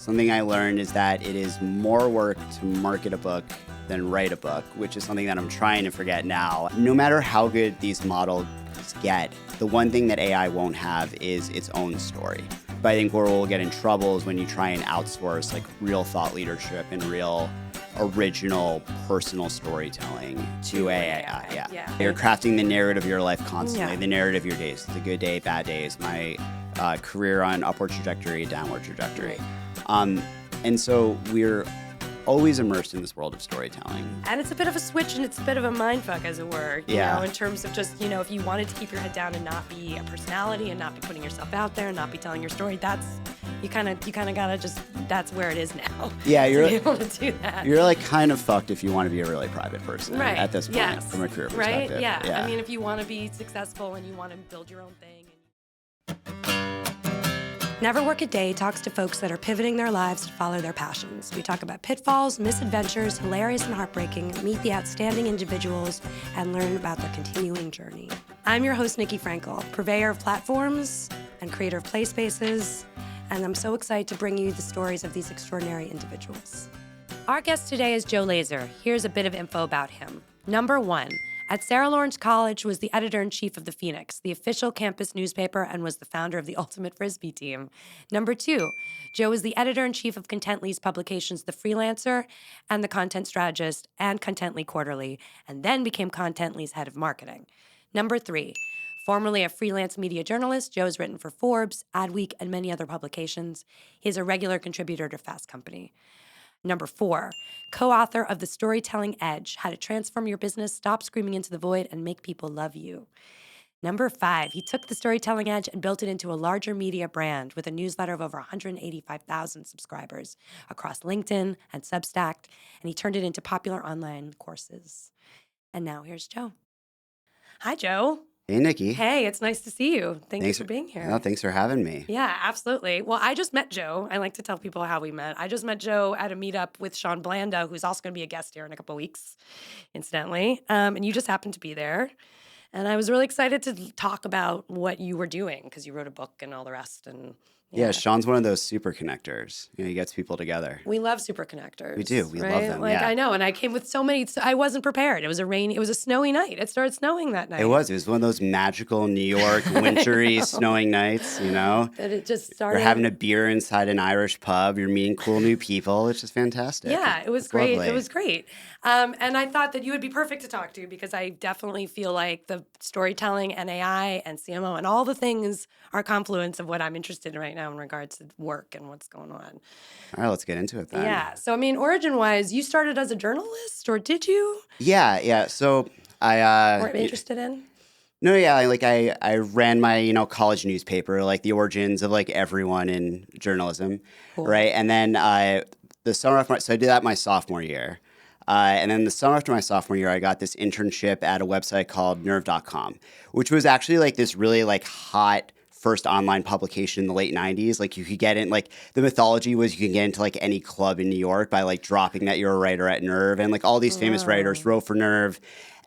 something I learned is that it is more work to market a book than write a book, which is something that I'm trying to forget now. No matter how good these models get, the one thing that AI won't have is its own story. But I think where we'll get in trouble is when you try and outsource like real thought leadership and real original personal storytelling to AI. Yeah. You're crafting the narrative of your life constantly, the narrative of your days. It's a good day, bad days, my career on upward trajectory, downward trajectory. And so we're always immersed in this world of storytelling. And it's a bit of a switch and it's a bit of a mindfuck, as it were, you know, in terms of just, you know, if you wanted to keep your head down and not be a personality and not be putting yourself out there and not be telling your story, that's, you kind of gotta just, that's where it is now. Yeah, you're to be able to do that. You're like kind of fucked if you want to be a really private person at this point, yes. from a career perspective. Right? Yeah. I mean, if you want to be successful and you want to build your own thing. Never Work a Day talks to folks that are pivoting their lives to follow their passions. We talk about pitfalls, misadventures, hilarious and heartbreaking, meet the outstanding individuals, and learn about their continuing journey. I'm your host, Nikki Frankel, purveyor of platforms and creator of play spaces, and I'm so excited to bring you the stories of these extraordinary individuals. Our guest today is Joe Lazer. Here's a bit of info about him. Number 1. At Sarah Lawrence College, was the editor-in-chief of The Phoenix, the official campus newspaper, and was the founder of the Ultimate Frisbee team. Number 2, Joe was the editor-in-chief of Contently's publications The Freelancer and The Content Strategist and Contently Quarterly, and then became Contently's head of marketing. Number 3, formerly a freelance media journalist, Joe has written for Forbes, Adweek, and many other publications. He is a regular contributor to Fast Company. Number 4, co-author of The Storytelling Edge, How to Transform Your Business, Stop Screaming into the Void, and Make People Love You. Number 5, he took The Storytelling Edge and built it into a larger media brand with a newsletter of over 185,000 subscribers across LinkedIn and Substack, and he turned it into popular online courses. And now here's Joe. Hi, Joe. Hey, Nikki. Hey, it's nice to see you. Thanks for being here. No, thanks for having me. Yeah, absolutely. Well, I just met Joe. I like to tell people how we met. I just met Joe at a meetup with Sean Blanda, who's also going to be a guest here in a couple of weeks, incidentally. And you just happened to be there. And I was really excited to talk about what you were doing because you wrote a book and all the rest. And yeah, Sean's one of those super connectors. You know, he gets people together. We love super connectors. We do. We love them. Like, I know. And I came with so many. I wasn't prepared. It was a snowy night. It started snowing that night. It was one of those magical New York wintry snowing nights, you know? That it just started. You're having a beer inside an Irish pub. You're meeting cool new people. It's just fantastic. Yeah, it was great. Lovely. It was great. And I thought that you would be perfect to talk to because I definitely feel like the storytelling and AI and CMO and all the things are a confluence of what I'm interested in right now in regards to work and what's going on. All right, let's get into it then. Yeah. So, I mean, origin-wise, you started as a journalist or did you? Yeah. So I... Or interested in? No, yeah, I ran my, college newspaper, like the origins of like everyone in journalism, right? And then the summer after so I did that my sophomore year. And then the summer after my sophomore year, I got this internship at a website called nerve.com, which was actually like this really like hot first online publication in the late 90s. Like you could get in, like the mythology was you could get into like any club in New York by like dropping that you're a writer at Nerve. And like all these famous writers wrote for Nerve.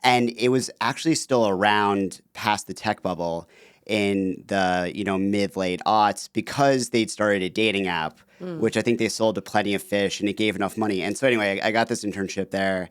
And it was actually still around past the tech bubble in the, mid-late aughts because they'd started a dating app, which I think they sold to Plenty of Fish, and it gave enough money. And so anyway, I got this internship there,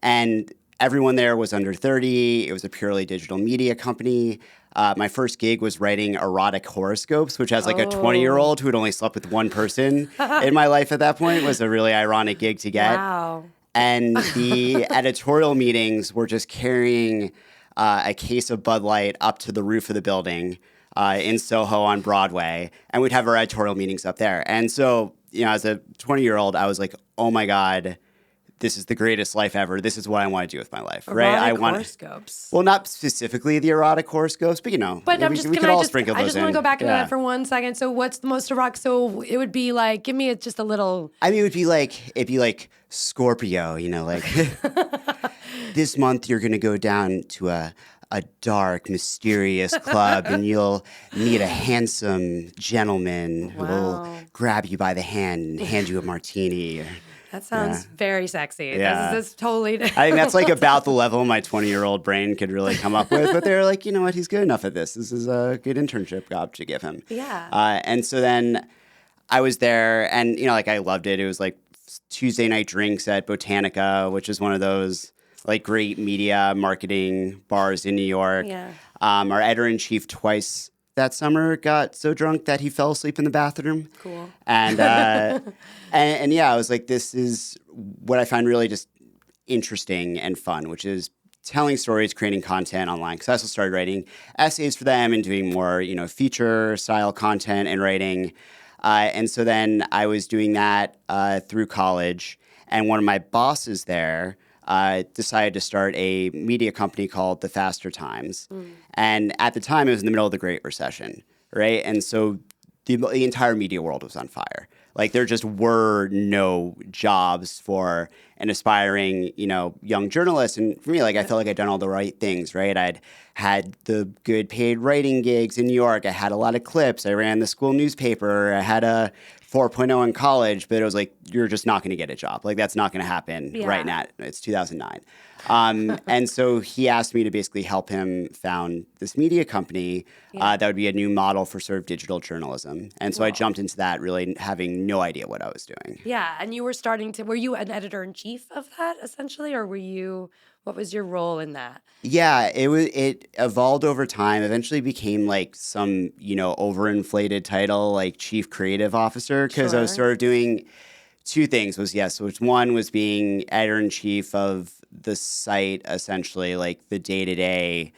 and everyone there was under 30. It was a purely digital media company. My first gig was writing erotic horoscopes, which as like a 20-year-old who had only slept with one person in my life at that point was a really ironic gig to get. Wow. And the editorial meetings were just carrying a case of Bud Light up to the roof of the building in Soho on Broadway, and we'd have our editorial meetings up there. And so, as a 20-year-old, I was like, oh my God, this is the greatest life ever. This is what I want to do with my life, right? I want horoscopes. Well, not specifically the erotic horoscopes, but But we could all sprinkle those in. I just want to go back into that for 1 second. So, what's the most erotic? So, it would be like, give me just a little. I mean, it'd be like Scorpio, like this month you're going to go down to a dark, mysterious club and you'll meet a handsome gentleman who will grab you by the hand and hand you a martini. That sounds very sexy. Yeah. This is totally... I think that's like about the level my 20-year-old brain could really come up with. But they're like, you know what? He's good enough at this. This is a good internship job to give him. Yeah. And so then I was there, and like I loved it. It was like Tuesday night drinks at Botanica, which is one of those like great media marketing bars in New York. Yeah. Our editor-in-chief twice that summer got so drunk that he fell asleep in the bathroom. Cool. And and yeah, I was like, this is what I find really just interesting and fun, which is telling stories, creating content online. Because I also started writing essays for them and doing more, feature style content and writing. And so then I was doing that through college. And one of my bosses there decided to start a media company called The Faster Times. And at the time, it was in the middle of the Great Recession, right? And so the entire media world was on fire. Like there just were no jobs for an aspiring, young journalist. And for me, like I felt like I'd done all the right things, right? I'd had the good paid writing gigs in New York. I had a lot of clips. I ran the school newspaper. I had a 4.0 in college, but it was like, you're just not going to get a job. Like that's not going to happen right now. It's 2009. And so he asked me to basically help him found this media company that would be a new model for sort of digital journalism. And so I jumped into that really having no idea what I was doing. Yeah, and you were were you an editor-in-chief of that essentially, or what was your role in that? Yeah, it evolved over time, eventually became like some, overinflated title like chief creative officer because I was sort of doing two things which one was being editor-in-chief of the site, essentially like the day-to-day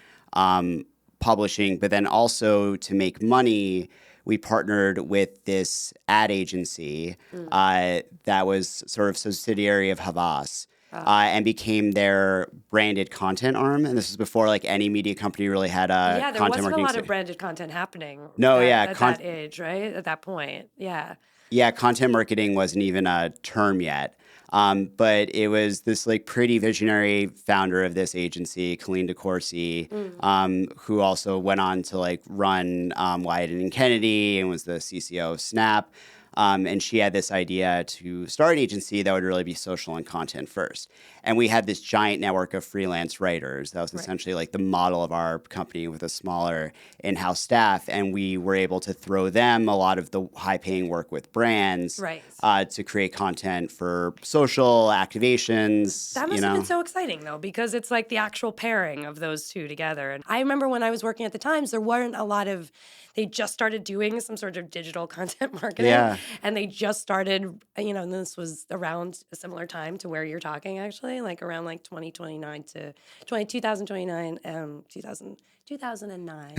publishing, but then also to make money, we partnered with this ad agency that was sort of subsidiary of Havas. And became their branded content arm. And this is before like any media company really had a there content wasn't a marketing. lot of branded content happening. No, at that age, right? At that point, yeah. Yeah, content marketing wasn't even a term yet. But it was this like pretty visionary founder of this agency, Colleen DeCourcy, who also went on to like run Wyatt and Kennedy and was the CCO of Snap. And she had this idea to start an agency that would really be social and content first. And we had this giant network of freelance writers. That was essentially like the model of our company with a smaller in-house staff. And we were able to throw them a lot of the high-paying work with brands to create content for social activations. That must have been so exciting, though, because it's like the actual pairing of those two together. And I remember when I was working at the Times, there weren't a lot of they just started doing some sort of digital content marketing. Yeah. And they just started, and this was around a similar time to where you're talking, actually, like around like 2029 to 2009, 2009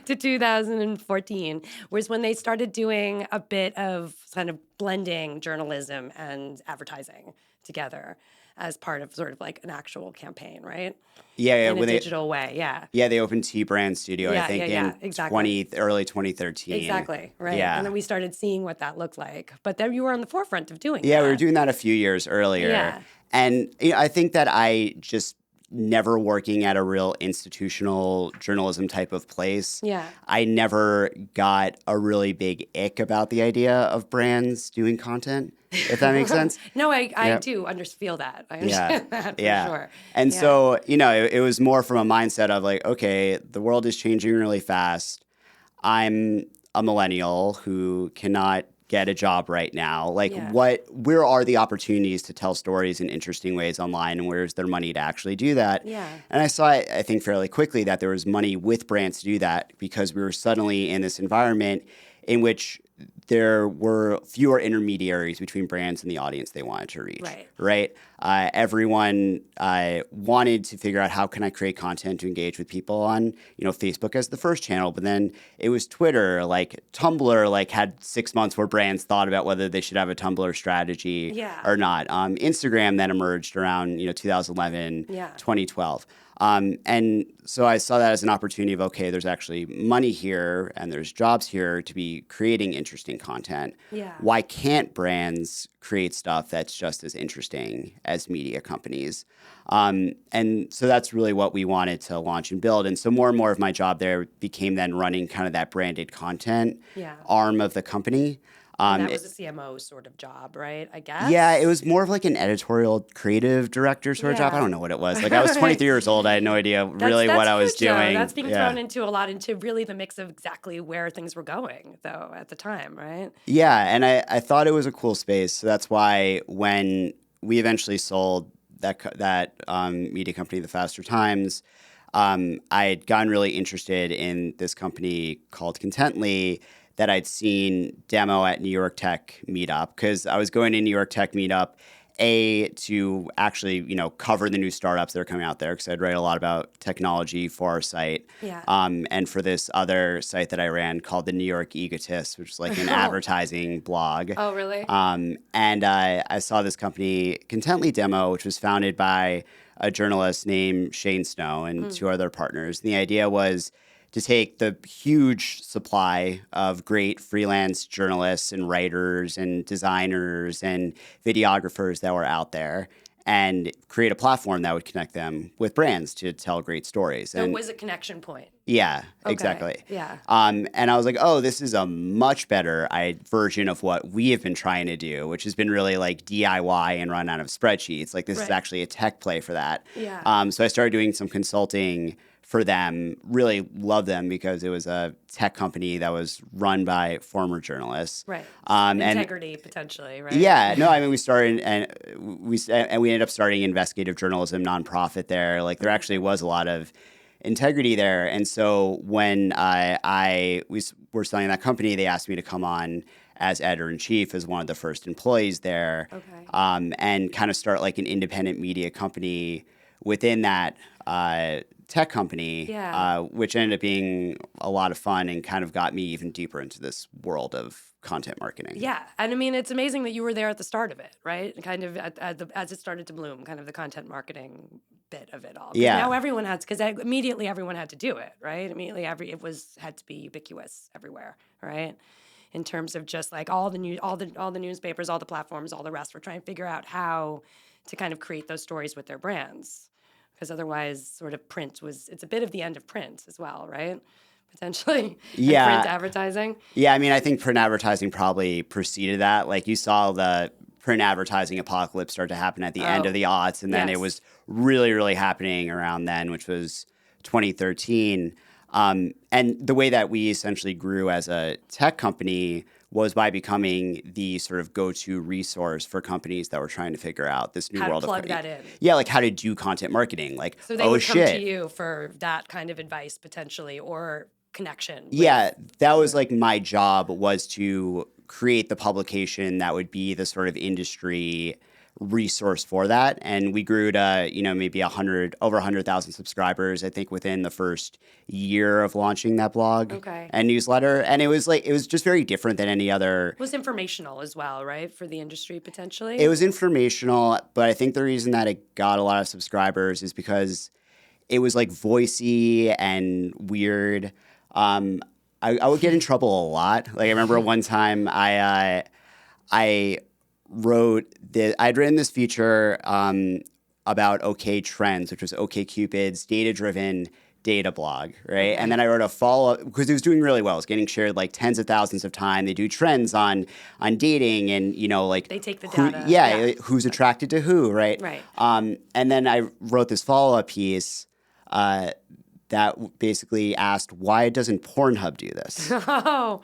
to 2014 was when they started doing a bit of kind of blending journalism and advertising together as part of sort of like an actual campaign, right? Yeah, in a digital way, yeah. Yeah, they opened T-Brand Studio, I think, in exactly. early 2013. Exactly, right. Yeah. And then we started seeing what that looked like. But then you were on the forefront of doing that. Yeah, we were doing that a few years earlier. Yeah. And I think that I just never working at a real institutional journalism type of place. Yeah. I never got a really big ick about the idea of brands doing content, if that makes sense. No, I do feel that. I understand that for sure. And so, it was more from a mindset of like, okay, the world is changing really fast. I'm a millennial who cannot get a job right now. Like where are the opportunities to tell stories in interesting ways online, and where's their money to actually do that? Yeah. And I saw, I think fairly quickly that there was money with brands to do that because we were suddenly in this environment in which there were fewer intermediaries between brands and the audience they wanted to reach. Right? Everyone wanted to figure out how can I create content to engage with people on, Facebook as the first channel, but then it was Twitter, like Tumblr, like had 6 months where brands thought about whether they should have a Tumblr strategy or not. Instagram then emerged around 2011, 2012. And so I saw that as an opportunity of, okay, there's actually money here and there's jobs here to be creating interesting content. Yeah. Why can't brands create stuff that's just as interesting as media companies? And so that's really what we wanted to launch and build. And so more and more of my job there became then running kind of that branded content arm of the company. And that was a CMO sort of job, right? I guess. Yeah, it was more of like an editorial creative director sort of job. I don't know what it was. Like I was 23 years old. I had no idea really what I was doing. That's being thrown into really the mix of exactly where things were going, though, at the time, right? Yeah, and I thought it was a cool space. So that's why when we eventually sold that media company, The Faster Times, I had gotten really interested in this company called Contently that I'd seen demo at New York Tech Meetup, because I was going to New York Tech Meetup, to actually, cover the new startups that are coming out there, because I'd write a lot about technology for our site. Yeah. And for this other site that I ran called the New York Egotist, which is like an advertising blog. Oh, really? And I saw this company, Contently Demo, which was founded by a journalist named Shane Snow and two other partners. And the idea was to take the huge supply of great freelance journalists and writers and designers and videographers that were out there and create a platform that would connect them with brands to tell great stories. So it was a connection point. Yeah, Okay. exactly. Yeah. And I was like, oh, this is a much better version of what we have been trying to do, which has been really like DIY and run out of spreadsheets. Like this is actually a tech play for that. Yeah. So I started doing some consulting for them. Really loved them because it was a tech company that was run by former journalists. Right. And Integrity, potentially, right? yeah, no, I mean, we started and we ended up starting investigative journalism nonprofit there. Like there actually was a lot of integrity there. And so when we were selling that company, they asked me to come on as editor-in-chief, as one of the first employees there. Okay. And kind of start like an independent media company within that tech company, which ended up being a lot of fun and kind of got me even deeper into this world of content marketing. Yeah. And I mean, it's amazing that you were there at the start of it, right? Kind of as it started to bloom, kind of the content marketing bit of it all. Yeah. Now everyone has, because immediately everyone had to do it, right? Immediately had to be ubiquitous everywhere, right? In terms of just like all the newspapers, all the platforms, all the rest were trying to figure out how to kind of create those stories with their brands. Because otherwise, sort of it's a bit of the end of print as well, right? Potentially. Yeah. And print advertising. Yeah, I mean, I think print advertising probably preceded that. Like you saw the print advertising apocalypse start to happen at the end of the aughts, and then it was really, really happening around then, which was 2013. And the way that we essentially grew as a tech company was by becoming the sort of go-to resource for companies that were trying to figure out this new world of plug that in. Yeah, like how to do content marketing. Like, so they would come to you for that kind of advice potentially, or connection. Yeah, that was like my job, was to create the publication that would be the sort of industry resource for that. And we grew to, maybe over 100,000 subscribers, I think, within the first year of launching that blog and newsletter. And it was just very different than any other. It was informational as well, right? For the industry, potentially. It was informational, but I think the reason that it got a lot of subscribers is because it was like voicey and weird. I would get in trouble a lot. Like I remember one time I'd written this feature about OK Trends, which was OkCupid's data-driven data blog, right? And then I wrote a follow-up because it was doing really well. It was getting shared like tens of thousands of times. They do trends on dating and, like... They take the data. Who's attracted to who, right? Right. And then I wrote this follow-up piece that basically asked, why doesn't Pornhub do this? Oh,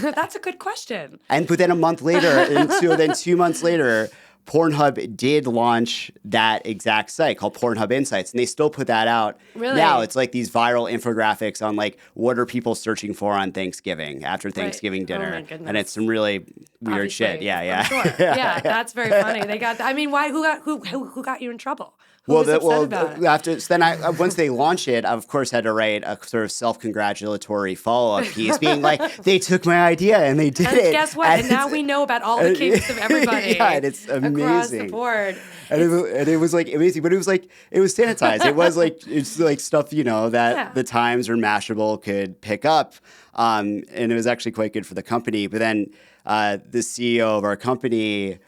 that's a good question. But then a month later, and so then 2 months later, Pornhub did launch that exact site called Pornhub Insights, and they still put that out. Really? Now it's like these viral infographics on like what are people searching for on Thanksgiving after Thanksgiving dinner, Oh my goodness. and it's some really weird Obviously, shit. Yeah, I'm sure. Yeah, that's very funny. They got. I mean, why? Who got you in trouble? Who was upset about it? Then once they launched it, I of course had to write a sort of self-congratulatory follow-up piece, being like, they took my idea and they did it. Guess what? And now we know about all the kinks of everybody. Yeah, and it's amazing across the board. And it was like amazing, but it was sanitized. It's like stuff that the Times or Mashable could pick up, and it was actually quite good for the company. But then the CEO of our company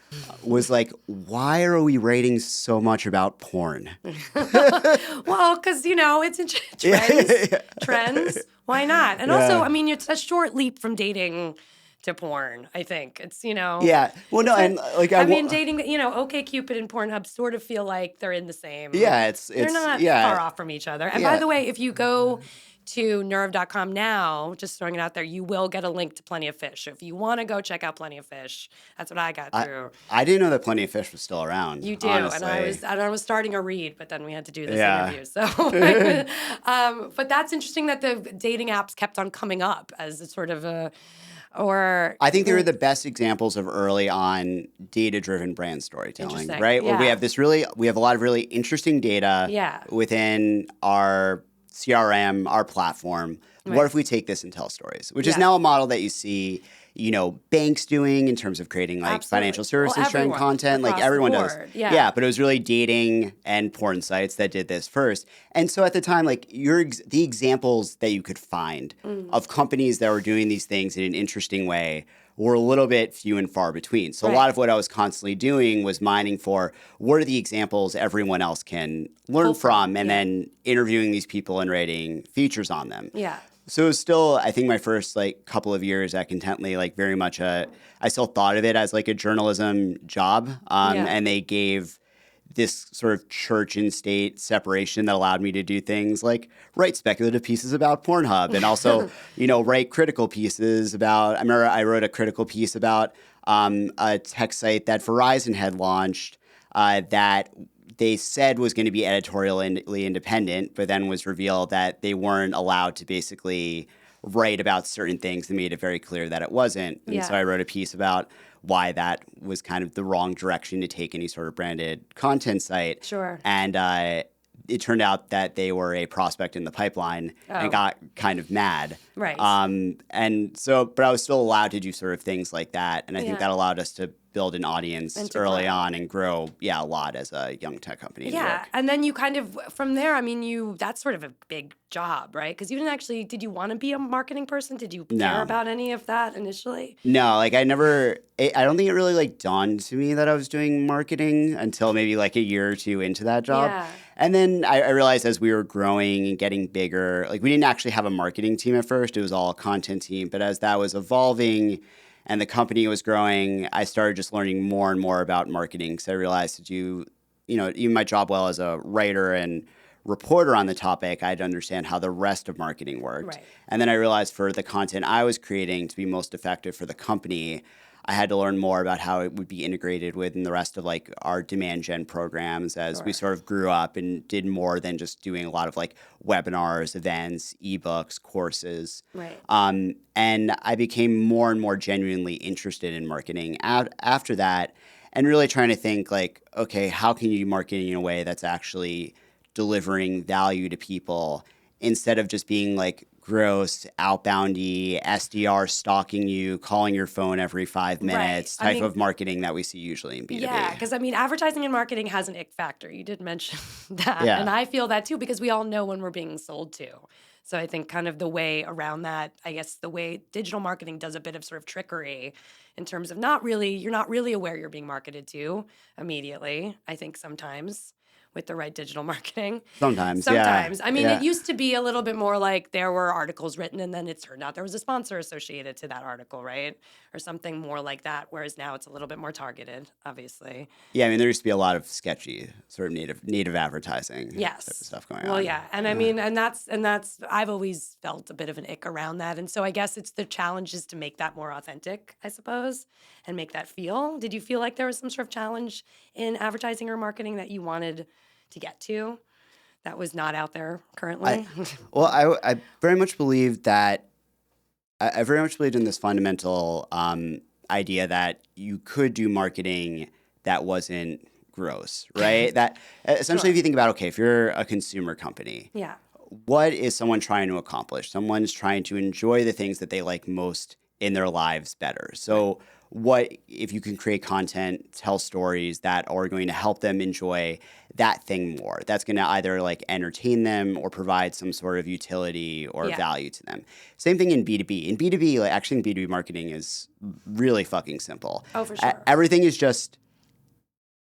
was like, "Why are we writing so much about porn?" Well, because it's in trends. Trends. Why not? And also, I mean, it's a short leap from dating to porn. I think it's, you know. Yeah. Well, no, and like I mean, dating, you know, OkCupid and Pornhub sort of feel like they're in the same. Yeah, they're not far off from each other. And by the way, if you go to nerve.com now, just throwing it out there, you will get a link to Plenty of Fish. So if you want to go check out Plenty of Fish, that's what I got through. I didn't know that Plenty of Fish was still around. You do, honestly. and I was starting a read, but then we had to do this interview. So, but that's interesting that the dating apps kept on coming up as a sort of a. Or I think they were the best examples of early on data-driven brand storytelling, right? Yeah. Where we have a lot of really interesting data within our CRM, our platform. Right. What if we take this and tell stories? Which is now a model that you see, you know, banks doing in terms of creating like financial services trend content. Like everyone does. Yeah, but it was really dating and porn sites that did this first. And so at the time, like the examples that you could find of companies that were doing these things in an interesting way were a little bit few and far between. So a lot of what I was constantly doing was mining for what are the examples everyone else can learn from, and then interviewing these people and writing features on them. Yeah. So it was still, I think my first like couple of years at Contently, like very much I still thought of it as like a journalism job. And they gave this sort of church and state separation that allowed me to do things like write speculative pieces about Pornhub and also, you know, write critical pieces about, I remember I wrote a critical piece about a tech site that Verizon had launched that they said was going to be editorially independent, but then was revealed that they weren't allowed to basically write about certain things and made it very clear that it wasn't. And so I wrote a piece about why that was kind of the wrong direction to take any sort of branded content site. Sure. And it turned out that they were a prospect in the pipeline and got kind of mad. Right. And so, but I was still allowed to do sort of things like that. And I think that allowed us to build an audience early on and grow, a lot as a young tech company in New York. And then you kind of, from there, I mean, that's sort of a big job, right? Because you didn't actually, did you want to be a marketing person? Did you care about any of that initially? No, like I don't think it really like dawned to me that I was doing marketing until maybe like a year or two into that job. Yeah. And then I realized as we were growing and getting bigger, like we didn't actually have a marketing team at first. It was all a content team. But as that was evolving and the company was growing, I started just learning more and more about marketing because I realized to do, even my job well as a writer and reporter on the topic, I had to understand how the rest of marketing worked. Right. And then I realized for the content I was creating to be most effective for the company, I had to learn more about how it would be integrated within the rest of like our demand gen programs as we sort of grew up and did more than just doing a lot of like webinars, events, ebooks, courses. Right. And I became more and more genuinely interested in marketing after that and really trying to think like, okay, how can you do marketing in a way that's actually delivering value to people instead of just being like gross, outboundy, SDR stalking you, calling your phone every 5 minutes type of marketing that we see usually in B2B. Yeah, because I mean, advertising and marketing has an ick factor. You did mention that. Yeah. And I feel that too because we all know when we're being sold to. So I think kind of the way around that, I guess the way digital marketing does a bit of sort of trickery in terms of you're not really aware you're being marketed to immediately, I think sometimes. With the right digital marketing. Sometimes. I mean, it used to be a little bit more like there were articles written and then it turned out there was a sponsor associated to that article, right? Or something more like that, whereas now it's a little bit more targeted, obviously. Yeah, I mean, there used to be a lot of sketchy sort of native advertising type of stuff going on. Well, yeah. And I mean, and that's I've always felt a bit of an ick around that. And so I guess it's the challenge is to make that more authentic, I suppose, and make that feel. Did you feel like there was some sort of challenge in advertising or marketing that you wanted to get to that was not out there currently? I very much believe that I very much believed in this fundamental idea that you could do marketing that wasn't gross, right? That essentially if you think about, okay, if you're a consumer company, what is someone trying to accomplish? Someone's trying to enjoy the things that they like most in their lives better. So what if you can create content, tell stories that are going to help them enjoy that thing more? That's going to either like entertain them or provide some sort of utility or value to them. Same thing in B2B. In B2B, like actually in B2B marketing is really fucking simple. Oh, for sure. Everything is just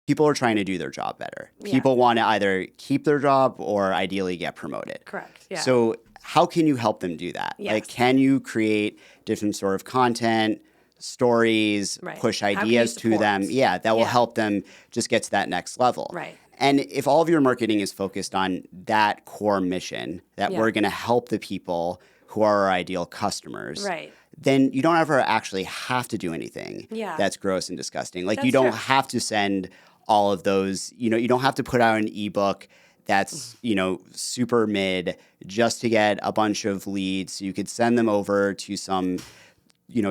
people are trying to do their job better. Yeah. People want to either keep their job or ideally get promoted. Correct. Yeah. So how can you help them do that? Yes. Like, can you create different sort of content, stories, Right. push How can you ideas to them. support? Yeah, that will Yeah. help them just get to that next level. Right. And if all of your marketing is focused on that core mission, that Yeah. we're going to help the people who are our ideal customers, Right. then you don't ever actually have to do anything Yeah. that's gross and disgusting. Like you That's don't true. have to send all of those, you don't have to put out an ebook that's, super mid just to get a bunch of leads. You could send them over to some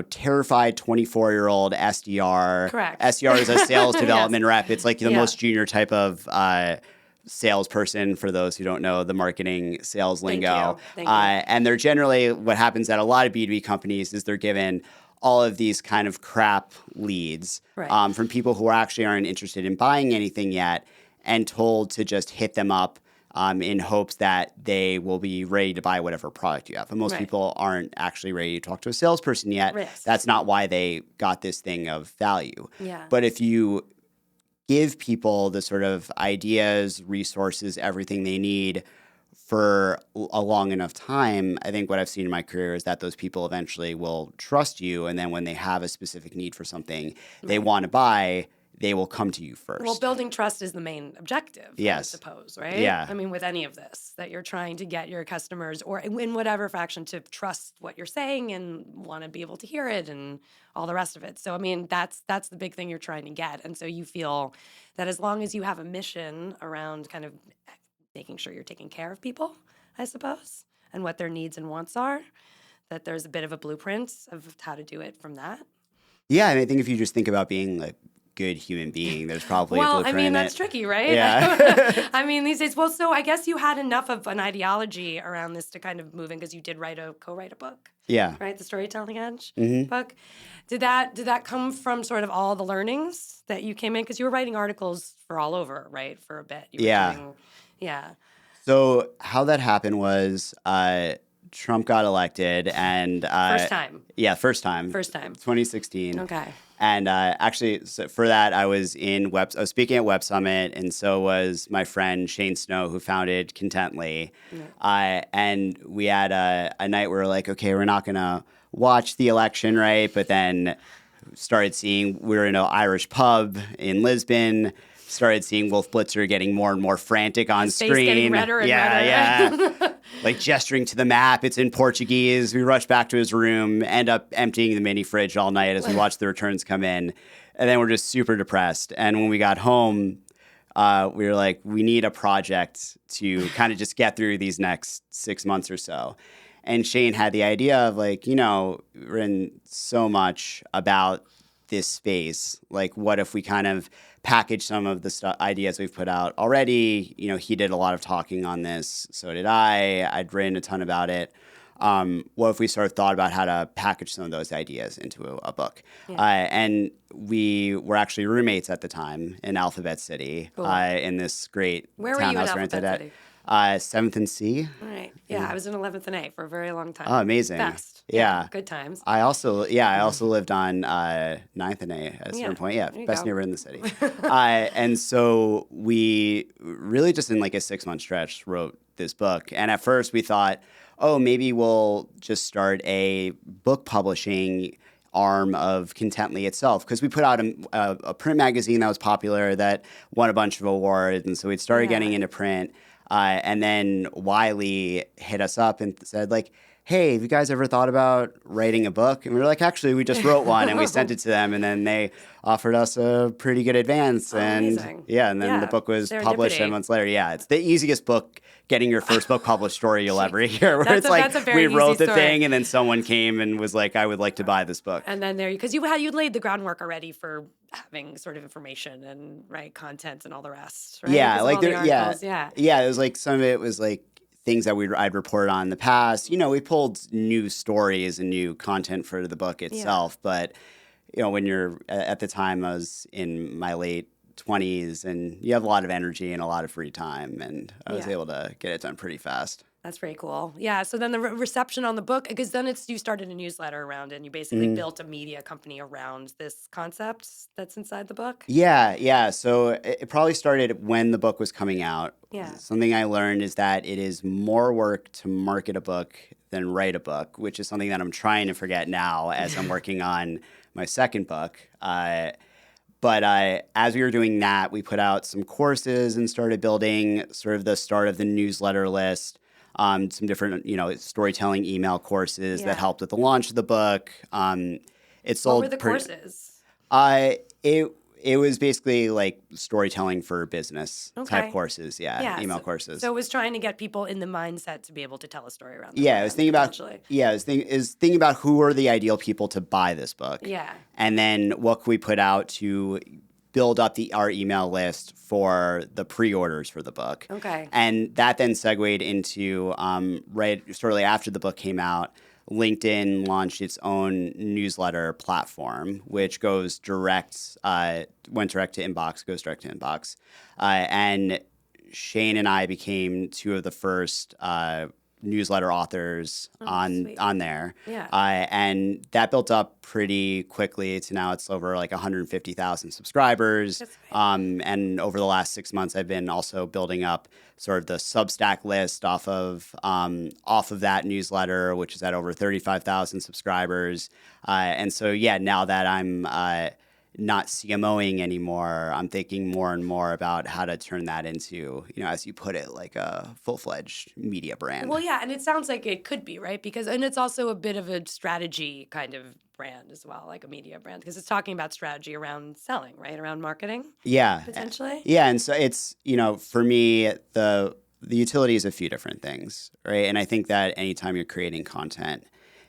terrified 24-year-old SDR. Correct. SDR is a sales Yes. development rep. It's like the Yeah. most junior type of salesperson, for those who don't know the marketing sales Thank lingo. you. Thank you. And they're generally, what happens at a lot of B2B companies is they're given all of these kind of crap leads Right. from people who actually aren't interested in buying anything yet, and told to just hit them up in hopes that they will be ready to buy whatever product you have. And most Right. people aren't actually ready to talk to a salesperson yet. Risk. That's not why they got this thing of value. Yeah. But if you give people the sort of ideas, resources, everything they need for a long enough time, I think what I've seen in my career is that those people eventually will trust you. And then when they have a specific need for something they want to buy, they will come to you first. Well, building trust is the main objective, Yes. I suppose, right? Yeah. I mean, with any of this, that you're trying to get your customers, or in whatever faction, to trust what you're saying and want to be able to hear it and all the rest of it. So, I mean, that's the big thing you're trying to get. And so you feel that as long as you have a mission around kind of making sure you're taking care of people, I suppose, and what their needs and wants are, that there's a bit of a blueprint of how to do it from that. Yeah, and I think if you just think about being a good human being, there's probably a Well, blueprint I mean, in that's it. tricky, right? Yeah. I mean, these days, well, so I guess you had enough of an ideology around this to kind of move in, because you did co-write a book, Yeah. right? The Storytelling Edge Mhm. book. Did that come from sort of all the learnings that you came in? Because you were writing articles for all over, right? For a bit. You were Yeah. Yeah. So how that happened was Trump got elected, and First time. Yeah, first time. First time. 2016. Okay. And actually, so for that, I was speaking at Web Summit, and so was my friend Shane Snow, who founded Contently. Yeah. And we had a night where we were like, okay, we're not gonna watch the election, right? But then started seeing, we were in an Irish pub in Lisbon. Started seeing Wolf Blitzer getting more and more frantic on His face screen. getting redder and yeah, redder. yeah. Like gesturing to the map. It's in Portuguese. We rush back to his room, end up emptying the mini fridge all night as we watch the returns come in. And then we're just super depressed. And when we got home, we were like, we need a project to kind of just get through these next 6 months or so. And Shane had the idea of like, written so much about this space. Like, what if we kind of package some of the ideas we've put out already? He did a lot of talking on this. So did I. I'd written a ton about it. What if we sort of thought about how to package some of those ideas into a book? Yeah. And we were actually roommates at the time in Alphabet City, Cool. In this great Where were you in townhouse we rented Alphabet City? at 7th and C. All right. Yeah, I was in 11th and A for a very long time. Oh, amazing. Best. Yeah. Good times. I also lived on 9th and A at a certain point. Yeah, there you best go. neighborhood in the city. And so we really just in like a 6-month stretch wrote this book. And at first we thought, oh, maybe we'll just start a book publishing arm of Contently itself, because we put out a print magazine that was popular that won a bunch of awards. And so we'd started getting into print. And then Wiley hit us up and said, like, hey, have you guys ever thought about writing a book? And we were like, actually, we just wrote one, and we sent it to them, and then they offered us a pretty good advance. Amazing. And then the book was published 10 months later. Yeah, it's the easiest book, getting your first book published story you'll ever hear. Where That's it's that's a very we wrote easy the story. thing, and then someone came and was like, I would like to buy this book. And then because you'd laid the groundwork already for having sort of information and content and all the rest, right? Yeah, Because of like all the there, articles, yeah. It was like some of it was like things that I'd reported on in the past. We pulled new stories and new content for the book itself. But when you're at the time, I was in my late 20s, and you have a lot of energy and a lot of free time, and I was able to get it done pretty fast. That's very cool. Yeah. So then the reception on the book, because then you started a newsletter around it, and you basically built a media company around this concept that's inside the book. Yeah. So it probably started when the book was coming out. Yeah. Something I learned is that it is more work to market a book than write a book, which is something that I'm trying to forget now as I'm working on my second book. But as we were doing that, we put out some courses and started building sort of the start of the newsletter list, some different, storytelling email courses that helped with the launch of the book. It sold. What were the courses? It was basically like storytelling for business type courses, email courses. So it was trying to get people in the mindset to be able to tell a story around. I was thinking about who are the ideal people to buy this book. Yeah, and then what could we put out to build up our email list for the pre-orders for the book. Okay, and that then segued into right shortly after the book came out. LinkedIn launched its own newsletter platform, which went direct to inbox. And Shane and I became two of the first newsletter authors on there. Yeah. And that built up pretty quickly to now it's over like 150,000 subscribers. And over the last 6 months, I've been also building up sort of the Substack list off of that newsletter, which is at over 35,000 subscribers. And so, now that I'm not CMOing anymore, I'm thinking more and more about how to turn that into, as you put it, like a full-fledged media brand. Well, yeah, and it sounds like it could be, right? And it's also a bit of a strategy kind of brand as well, like a media brand, because it's talking about strategy around selling, right? Around marketing? Yeah. Potentially? Yeah, and so it's, for me, the utility is a few different things, right? And I think that anytime you're creating content,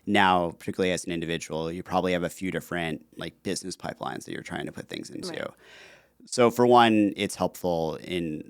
now, particularly as an individual, you probably have a few different like business pipelines that you're trying to put things into. Right. So for one, it's helpful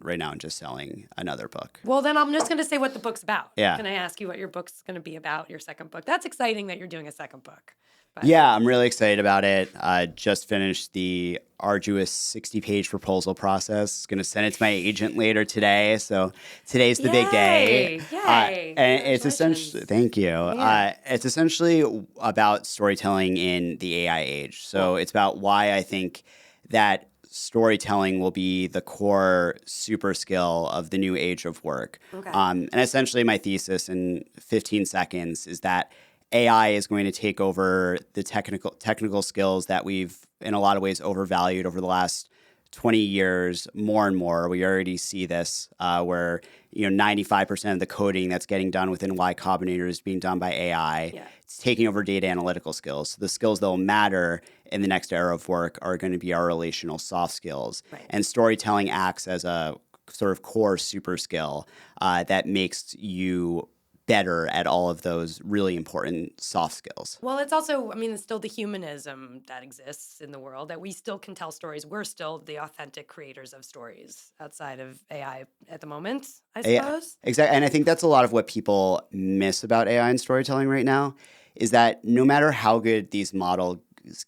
right now in just selling another book. Well, then I'm just going to say what the book's about. Yeah. Can I ask you what your book's going to be about, your second book? That's exciting that you're doing a second book. But. Yeah, I'm really excited about it. Just finished the arduous 60-page proposal process. Going to send it to my agent later today. So today's the big day. Yay! And it's essentially, thank you. Yeah. It's essentially about storytelling in the AI age. So it's about why I think that storytelling will be the core super skill of the new age of work. Okay. And essentially my thesis in 15 seconds is that AI is going to take over the technical skills that we've, in a lot of ways, overvalued over the last 20 years more and more. We already see this where 95% of the coding that's getting done within Y Combinator is being done by AI. Yeah. It's taking over data analytical skills. So the skills that will matter in the next era of work are going to be our relational soft skills. Right. And storytelling acts as a sort of core super skill that makes you better at all of those really important soft skills. Well, it's also, it's still the humanism that exists in the world, that we still can tell stories. We're still the authentic creators of stories outside of AI at the moment, I suppose. Yeah, exactly. And I think that's a lot of what people miss about AI and storytelling right now, is that no matter how good these models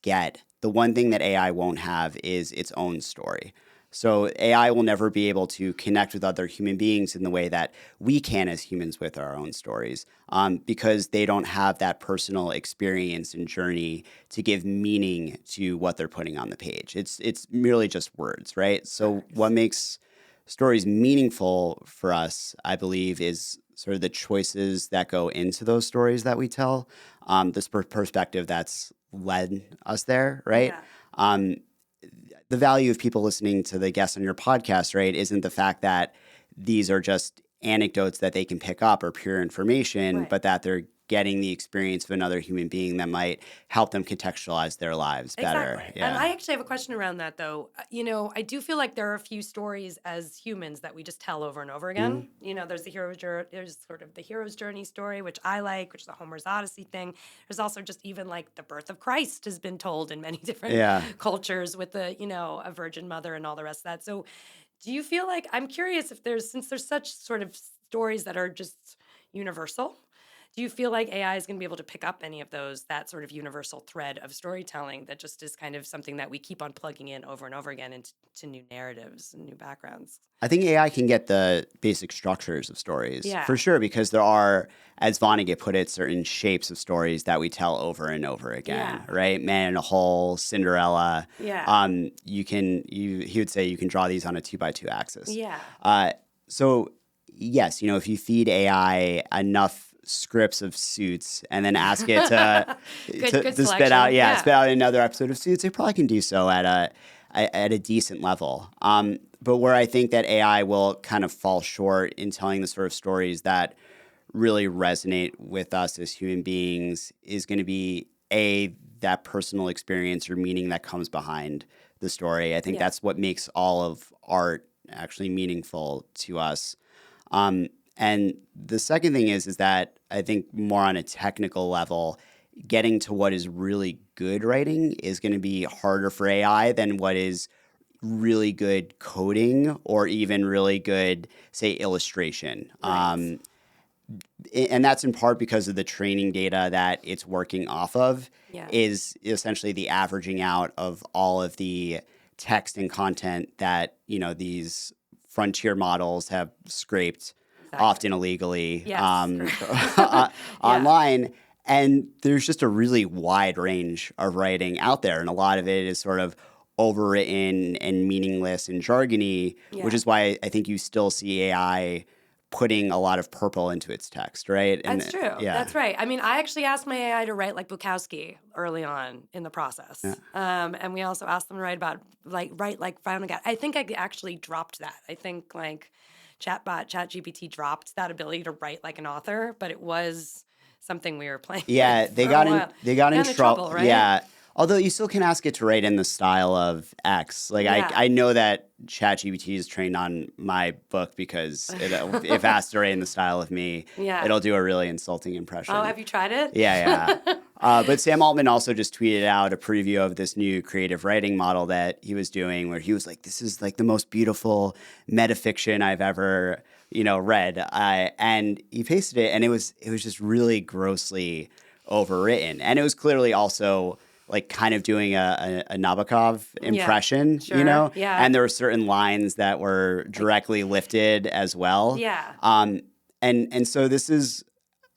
get, the one thing that AI won't have is its own story. So AI will never be able to connect with other human beings in the way that we can as humans with our own stories, because they don't have that personal experience and journey to give meaning to what they're putting on the page. It's merely just words, right? So what makes stories meaningful for us, I believe, is sort of the choices that go into those stories that we tell, this perspective that's led us there, right? Yeah. The value of people listening to the guests on your podcast, right, isn't the fact that these are just anecdotes that they can pick up or pure information, right, but that they're getting the experience of another human being that might help them contextualize their lives better. Exactly. Yeah. And I actually have a question around that, though. I do feel like there are a few stories as humans that we just tell over and over again. Mm-hmm. There's sort of the hero's journey story, which I like, which is the Homer's Odyssey thing. There's also just even like the birth of Christ has been told in many different cultures with a virgin mother and all the rest of that. So do you feel like, I'm curious if since there's such sort of stories that are just universal, do you feel like AI is going to be able to pick up any of that sort of universal thread of storytelling that just is kind of something that we keep on plugging in over and over again into new narratives and new backgrounds? I think AI can get the basic structures of stories, for sure, because there are, as Vonnegut put it, certain shapes of stories that we tell over and over again, right? Man in a Hole, Cinderella. Yeah. He would say you can draw these on a 2x2 axis. Yeah. So yes, if you feed AI enough scripts of Suits and then ask it to Good spit selection. out Yeah. spit out another episode of Suits, it probably can do so at a decent level. But where I think that AI will kind of fall short in telling the sort of stories that really resonate with us as human beings is going to be that personal experience or meaning that comes behind the story. I think that's what makes all of art actually meaningful to us. And the second thing is that I think more on a technical level, getting to what is really good writing is going to be harder for AI than what is really good coding or even really good, say, illustration. Right. And that's in part because of the training data that it's working off of Yeah. is essentially the averaging out of all of the text and content that, these frontier models have scraped often illegally Yes, online. And there's just a really wide range of writing out there. And a lot of it is sort of overwritten and meaningless and jargony, which is why I think you still see AI putting a lot of purple into its text, right? And That's true. Yeah. That's right. I mean, I actually asked my AI to write like Bukowski early on in the process. And we also asked them to write Final Cut. I think I actually dropped that. I think like ChatGPT dropped that ability to write like an author, but it was something we were playing. Yeah, with they for got a in while. they got in Got trouble. right? Yeah. Although you still can ask it to write in the style of X. Like I know that ChatGPT is trained on my book because if asked to write in the style of me, it'll do a really insulting impression. Oh, have you tried it? Yeah. But Sam Altman also just tweeted out a preview of this new creative writing model that he was doing where he was like, this is like the most beautiful metafiction I've ever, read. And he pasted it and it was just really grossly overwritten. And it was clearly also like kind of doing a Nabokov impression, Yeah. And there were certain lines that were directly lifted as well. Yeah. And so this is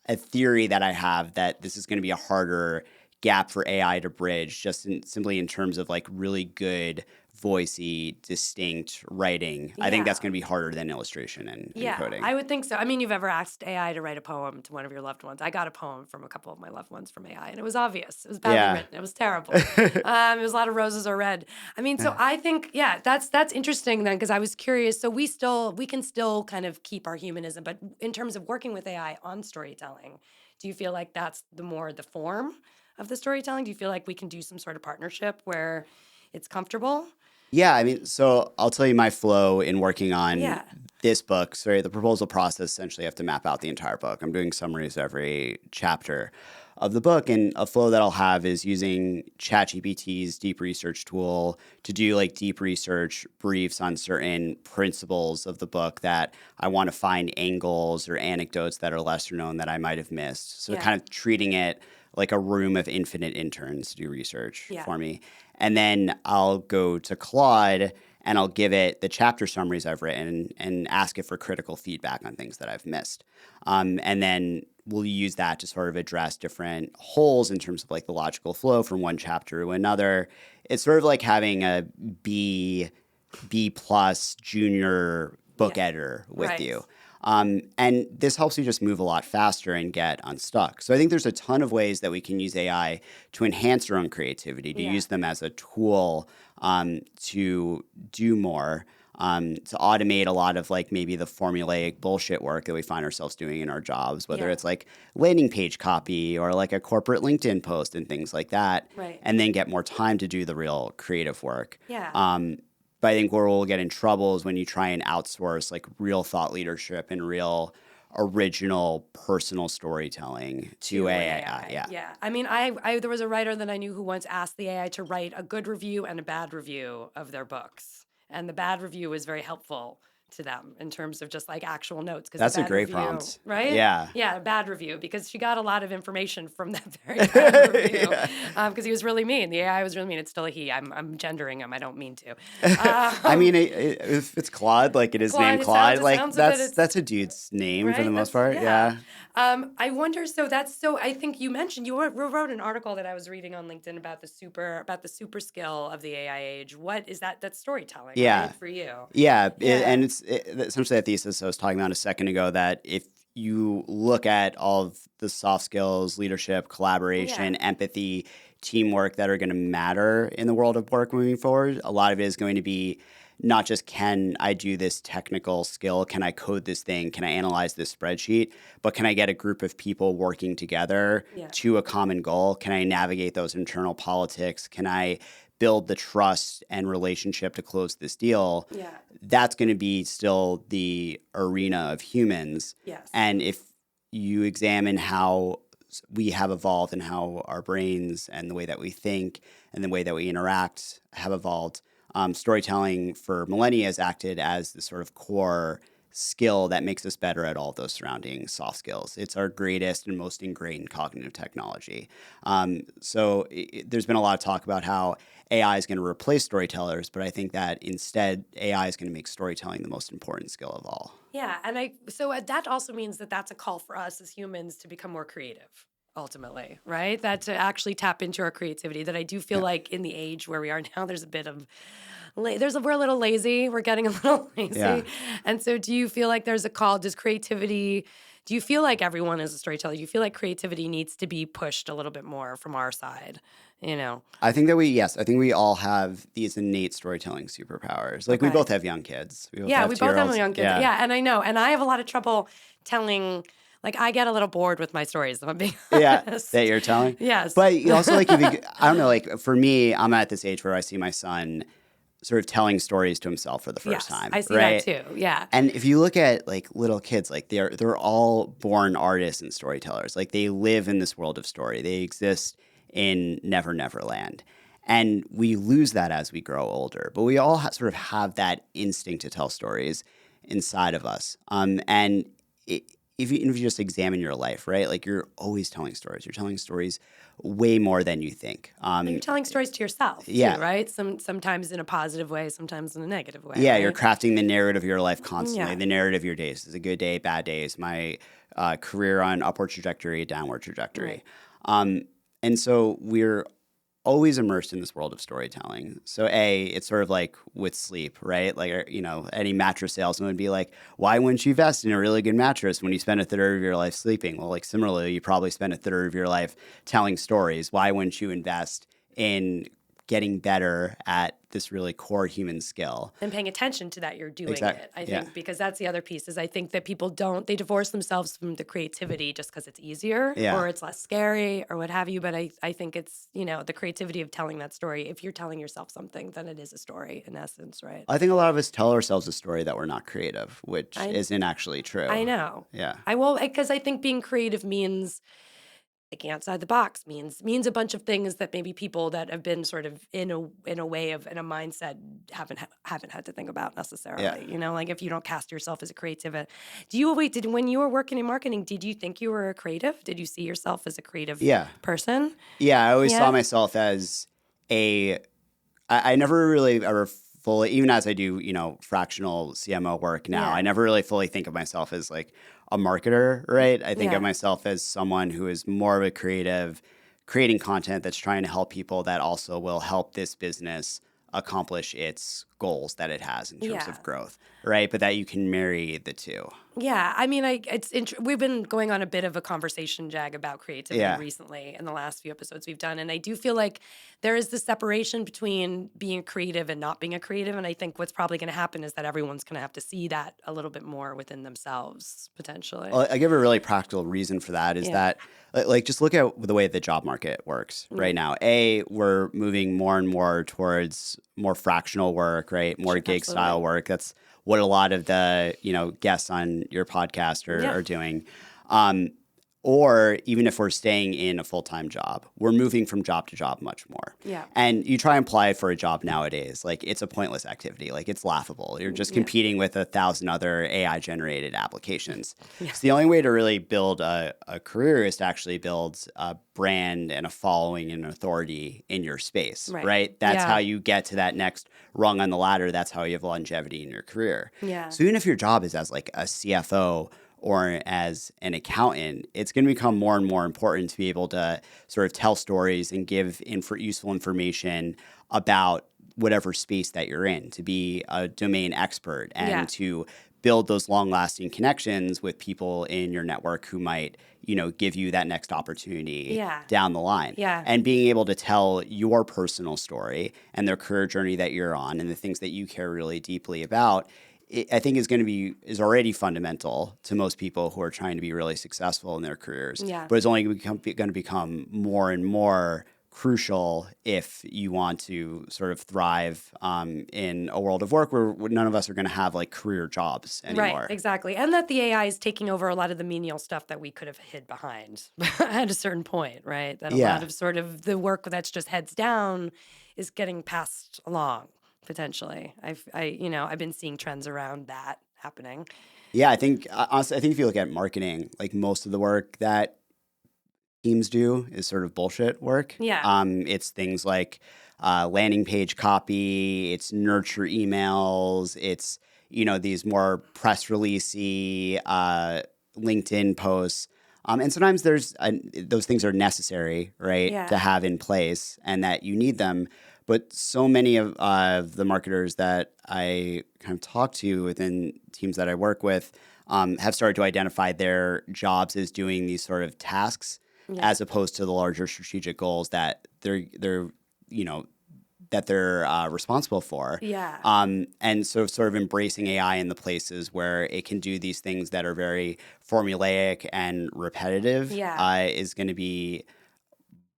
a theory that I have that this is going to be a harder gap for AI to bridge, just simply in terms of like really good, voicey, distinct writing. I think that's going to be harder than illustration and coding. I would think so. I mean, you've ever asked AI to write a poem to one of your loved ones? I got a poem from a couple of my loved ones from AI, and it was obvious. It was badly written. It was terrible. It was a lot of roses are red. I mean, so I think, that's interesting then, because I was curious. So we can still kind of keep our humanism, but in terms of working with AI on storytelling, do you feel like that's the form of the storytelling? Do you feel like we can do some sort of partnership where it's comfortable? Yeah, I mean, so I'll tell you my flow in working on this book. Sorry, the proposal process, essentially I have to map out the entire book. I'm doing summaries every chapter of the book, and a flow that I'll have is using ChatGPT's deep research tool to do like deep research briefs on certain principles of the book that I want to find angles or anecdotes that are lesser known that I might have missed. So kind of treating it like a room of infinite interns to do research for me. And then I'll go to Claude and I'll give it the chapter summaries I've written and ask it for critical feedback on things that I've missed. And then we'll use that to sort of address different holes in terms of like the logical flow from one chapter to another. It's sort of like having a B plus junior book editor with you. And this helps you just move a lot faster and get unstuck. So I think there's a ton of ways that we can use AI to enhance our own creativity, to use them as a tool to do more, to automate a lot of like maybe the formulaic bullshit work that we find ourselves doing in our jobs, whether it's like landing page copy or like a corporate LinkedIn post and things like that, and then get more time to do the real creative work. But I think where we'll get in trouble is when you try and outsource like real thought leadership and real original personal storytelling to AI. Yeah. I mean, there was a writer that I knew who once asked the AI to write a good review and a bad review of their books. And the bad review was very helpful to them in terms of just like actual notes. That's a great prompt. Right? Yeah. Yeah, a bad review because she got a lot of information from that very bad review because he was really mean. The AI was really mean. It's still a he. I'm gendering him. I don't mean to. I mean, if it's Claude, like it is named Claude, like that's a dude's name for the most part. Yeah. I wonder. So I think you mentioned you wrote an article that I was reading on LinkedIn about the super skill of the AI age. What is that? That's storytelling. Yeah. Right, for you. Yeah. And it's essentially that thesis I was talking about a second ago that if you look at all of the soft skills, leadership, collaboration, empathy, teamwork that are going to matter in the world of work moving forward, a lot of it is going to be not just can I do this technical skill, can I code this thing, can I analyze this spreadsheet, but can I get a group of people working together to a common goal? Can I navigate those internal politics? Can I build the trust and relationship to close this deal? That's going to be still the arena of humans. And if you examine how we have evolved and how our brains and the way that we think and the way that we interact have evolved, storytelling for millennia has acted as the sort of core skill that makes us better at all those surrounding soft skills. It's our greatest and most ingrained cognitive technology. There's been a lot of talk about how AI is going to replace storytellers, but I think that instead AI is going to make storytelling the most important skill of all. Yeah, and so that also means that that's a call for us as humans to become more creative. Ultimately, right? That to actually tap into our creativity. That I do feel like in the age where we are now, there's a bit of we're a little lazy. We're getting a little lazy. And so, do you feel like there's a call? Does creativity? Do you feel like everyone is a storyteller? Do you feel like creativity needs to be pushed a little bit more from our side? I think that I think we all have these innate storytelling superpowers. Like we both have young kids. We both have young kids. Yeah, and I know, and I have a lot of trouble telling. Like, I get a little bored with my stories, if I'm being honest. That you're telling? Yes. But you also, I don't know, like, for me, I'm at this age where I see my son sort of telling stories to himself for the first time. I see that too, yeah. And if you look at, like, little kids, like, they're all born artists and storytellers. Like, they live in this world of story. They exist in Never Never Land. And we lose that as we grow older. But we all sort of have that instinct to tell stories inside of us. If you just examine your life, right? Like you're always telling stories. You're telling stories way more than you think. And you're telling stories to yourself, too, right? Sometimes in a positive way, sometimes in a negative way. Yeah, right? You're crafting the narrative of your life constantly. The narrative of your days. Is a good day, bad days. My career on upward trajectory, downward trajectory. And so we're always immersed in this world of storytelling. So it's sort of like with sleep, right? Like, any mattress salesman would be like, why wouldn't you invest in a really good mattress when you spend a third of your life sleeping? Well, like similarly, you probably spend a third of your life telling stories. Why wouldn't you invest in getting better at this really core human skill? And paying attention to that you're doing it, I think, because that's the other piece is I think that people they divorce themselves from the creativity just because it's easier or it's less scary or what have you. But I think it's, the creativity of telling that story. If you're telling yourself something, then it is a story in essence, right? I think a lot of us tell ourselves a story that we're not creative, which isn't actually true. I know. Yeah. Because I think being creative means thinking outside the box means a bunch of things that maybe people that have been sort of in a mindset haven't had to think about necessarily. Like if you don't cast yourself as a creative, when you were working in marketing, did you think you were a creative? Did you see yourself as a creative person? Yeah, I always saw myself as I never really ever fully, even as I do, fractional CMO work now, I never really fully think of myself as like a marketer, right? I think of myself as someone who is more of a creative, creating content that's trying to help people that also will help this business accomplish its goals that it has in terms of growth, right? But that you can marry the two. Yeah, I mean, we've been going on a bit of a conversation, Jag, about creativity recently in the last few episodes we've done, and I do feel like there is this separation between being creative and not being a creative, and I think what's probably going to happen is that everyone's going to have to see that a little bit more within themselves, potentially. Well, I give a really practical reason for that is that, like, just look at the way the job market works right now. We're moving more and more towards more fractional work, right? More gig style work. That's what a lot of the guests on your podcast are doing. Or even if we're staying in a full-time job, we're moving from job to job much more. Yeah. And you try and apply for a job nowadays, like it's a pointless activity. Like it's laughable. You're just competing with 1,000 other AI-generated applications. Yeah. So the only way to really build a career is to actually build a brand and a following and authority in your space, right? That's how you get to that next rung on the ladder. That's how you have longevity in your career. Yeah. So even if your job is as like a CFO or as an accountant, it's going to become more and more important to be able to sort of tell stories and give useful information about whatever space that you're in, to be a domain expert and Yeah. to build those long-lasting connections with people in your network who might, give you that next opportunity Yeah. down the line. Yeah. And being able to tell your personal story and the career journey that you're on and the things that you care really deeply about, I think is already fundamental to most people who are trying to be really successful in their careers. Yeah. But it's only going to become more and more crucial if you want to sort of thrive in a world of work where none of us are going to have like career jobs anymore. Right, exactly. And that the AI is taking over a lot of the menial stuff that we could have hid behind at a certain point, right? That a lot of sort of the work that's just heads down is getting passed along potentially. I've been seeing trends around that happening. Yeah, I think honestly, I think if you look at marketing, like most of the work that teams do is sort of bullshit work. Yeah. It's things like landing page copy, it's nurture emails, it's these more press releasey LinkedIn posts. And sometimes those things are necessary, right, Yeah. to have in place, and that you need them. But so many of the marketers that I kind of talk to within teams that I work with have started to identify their jobs as doing these sort of tasks, as opposed to the larger strategic goals that they're responsible for. Yeah. And so sort of embracing AI in the places where it can do these things that are very formulaic and repetitive is going to be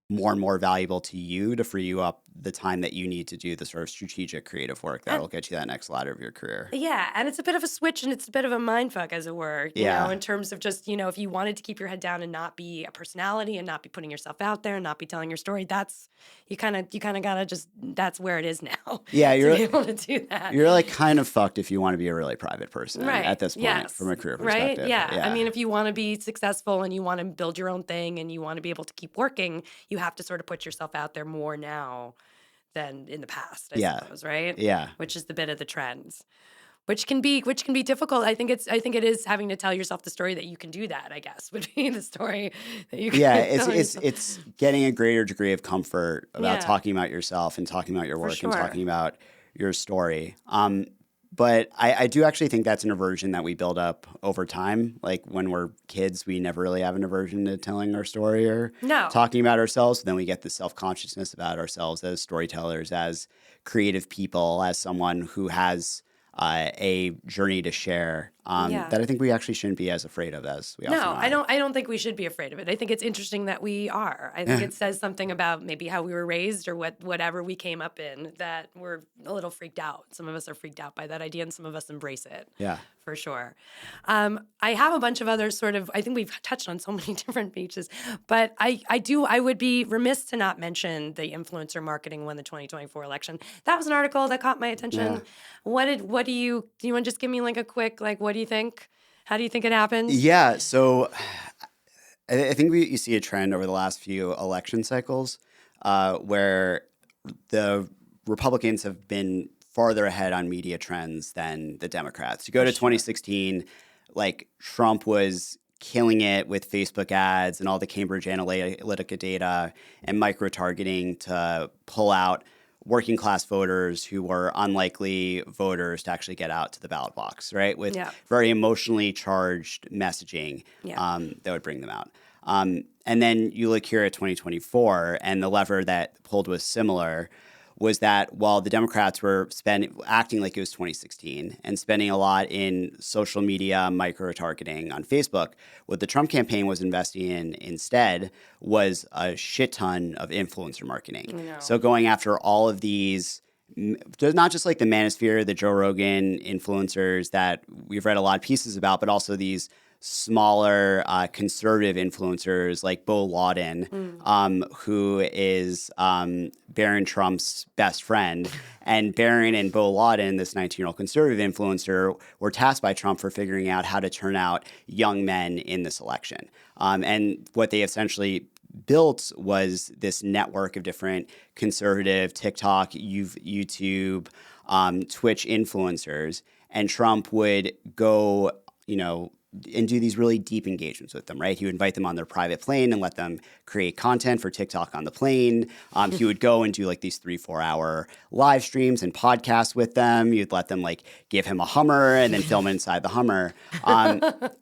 more and more valuable to you to free you up the time that you need to do the sort of strategic creative work that will get you that next ladder of your career. Yeah, and it's a bit of a switch and it's a bit of a mind fuck, as it were, in terms of just, if you wanted to keep your head down and not be a personality and not be putting yourself out there and not be telling your story, that's, you kind of gotta just, that's where it is now. Yeah, to be able to do that. You're like kind of fucked if you want to be a really private person at this point Yes. from a career perspective. Right? Yeah. I mean, if you want to be successful and you want to build your own thing and you want to be able to keep working, you have to sort of put yourself out there more now than in the past, I suppose, right? Yeah. Which is the bit of the trends. Which can be difficult. I think it is having to tell yourself the story that you can do that, I guess, would be the story that you can it's getting a greater degree of comfort about talking about yourself and talking about your work and talking about your story. But I do actually think that's an aversion that we build up over time. Like when we're kids, we never really have an aversion to telling our story or talking about ourselves. Then we get this self-consciousness about ourselves as storytellers, as creative people, as someone who has a journey to share that I think we actually shouldn't be as afraid of as we often are. I don't think we should be afraid of it. I think it's interesting that we are. I think it says something about maybe how we were raised or whatever we came up in, that we're a little freaked out. Some of us are freaked out by that idea and some of us embrace it. Yeah. For sure. I have a bunch of other sort of, I think we've touched on so many different beaches, but I would be remiss to not mention the influencer marketing when the 2024 election. That was an article that caught my attention. Yeah. Do you want to just give me like a quick, like, what do you think? How do you think it happened? Yeah. So I think you see a trend over the last few election cycles where the Republicans have been farther ahead on media trends than the Democrats. You go to 2016, like Trump was killing it with Facebook ads and all the Cambridge Analytica data and micro-targeting to pull out working class voters who were unlikely voters to actually get out to the ballot box, right? With very emotionally charged messaging that would bring them out. And then you look here at 2024, and the lever that pulled was similar, was that while the Democrats were acting like it was 2016 and spending a lot in social media micro-targeting on Facebook, what the Trump campaign was investing in instead was a shit ton of influencer marketing. So going after all of these, not just like the Manosphere, the Joe Rogan influencers that we've read a lot of pieces about, but also these smaller conservative influencers like Beau Lawton, who is Barron Trump's best friend. And Barron and Beau Lawton, this 19-year-old conservative influencer, were tasked by Trump for figuring out how to turn out young men in this election. And what they essentially built was this network of different conservative TikTok, YouTube, Twitch influencers. And Trump would go, and do these really deep engagements with them, right? He would invite them on their private plane and let them create content for TikTok on the plane. He would go and do like these 3-4 hour live streams and podcasts with them. You'd let them like give him a Hummer and then film inside the Hummer,